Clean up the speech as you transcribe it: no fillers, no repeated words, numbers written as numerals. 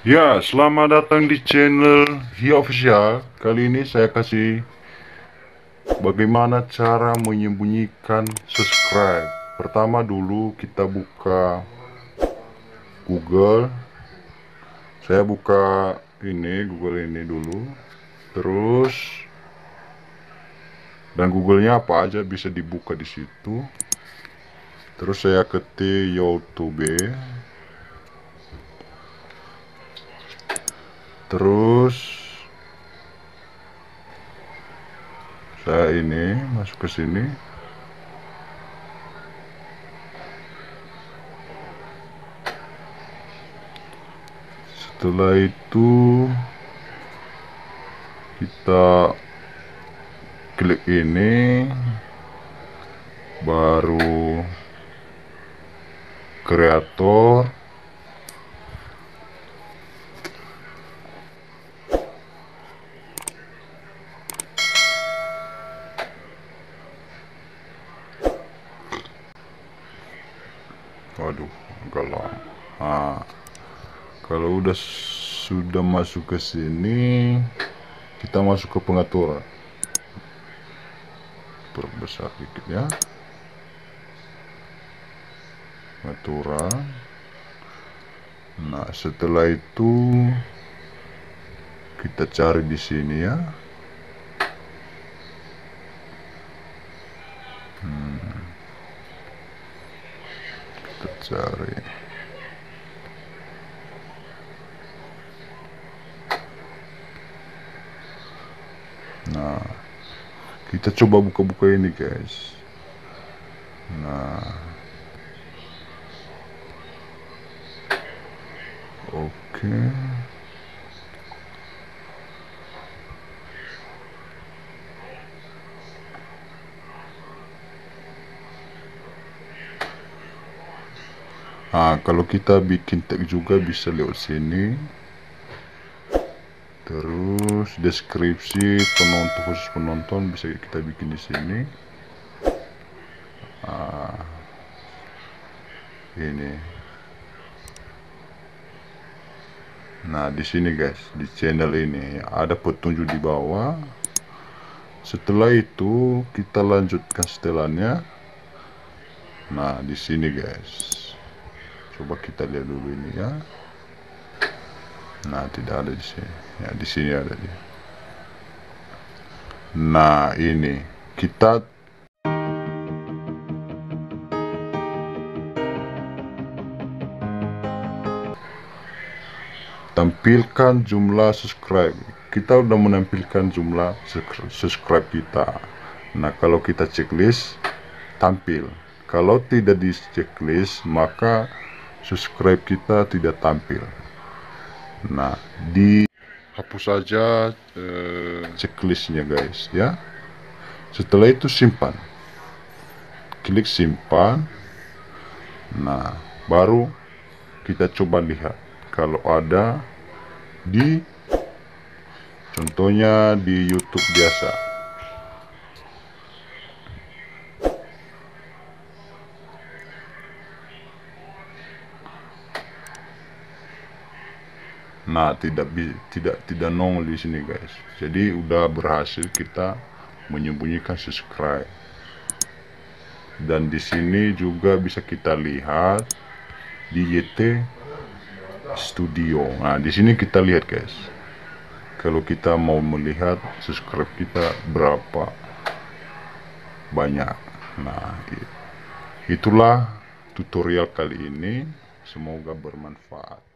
Ya, selamat datang di channel Hia Official. Kali ini saya kasih bagaimana cara menyembunyikan subscribe. Pertama dulu kita buka Google. Saya buka Google ini dulu. Terus dan Google-nya apa aja bisa dibuka di situ. Terus saya ketik YouTube. Terus saya masuk ke sini. Setelah itu kita klik ini, baru kreator. Waduh, agak lama. Nah, kalau sudah masuk ke sini, kita masuk ke pengaturan. Perbesar dikit ya. Pengaturan. Nah, setelah itu kita cari di sini ya. Kita cari. Nah, kita coba buka-buka ini guys. Nah, oke. Nah, kalau kita bikin tag juga bisa lewat sini. Terus deskripsi penonton, khusus penonton bisa kita bikin di sini. Nah, ini. Nah, di sini guys, di channel ini ada petunjuk di bawah. Setelah itu kita lanjutkan setelannya. Nah, di sini guys. Coba kita lihat dulu ini ya. Nah, tidak ada di sini. Ya, di sini ada dia. Nah, ini kita tampilkan jumlah subscribe. Kita udah menampilkan jumlah subscribe kita. Nah, kalau kita checklist tampil. Kalau tidak di checklist maka subscribe kita tidak tampil. Nah, hapus saja checklistnya guys ya. Setelah itu simpan, klik simpan. Nah, baru kita coba lihat kalau ada di contohnya di YouTube biasa. Nah, tidak nongol di sini guys. Jadi udah berhasil kita menyembunyikan subscribe. Dan di sini juga bisa kita lihat di YT Studio. Nah, di sini kita lihat guys. Kalau kita mau melihat subscribe kita berapa banyak. Nah, itulah tutorial kali ini. Semoga bermanfaat.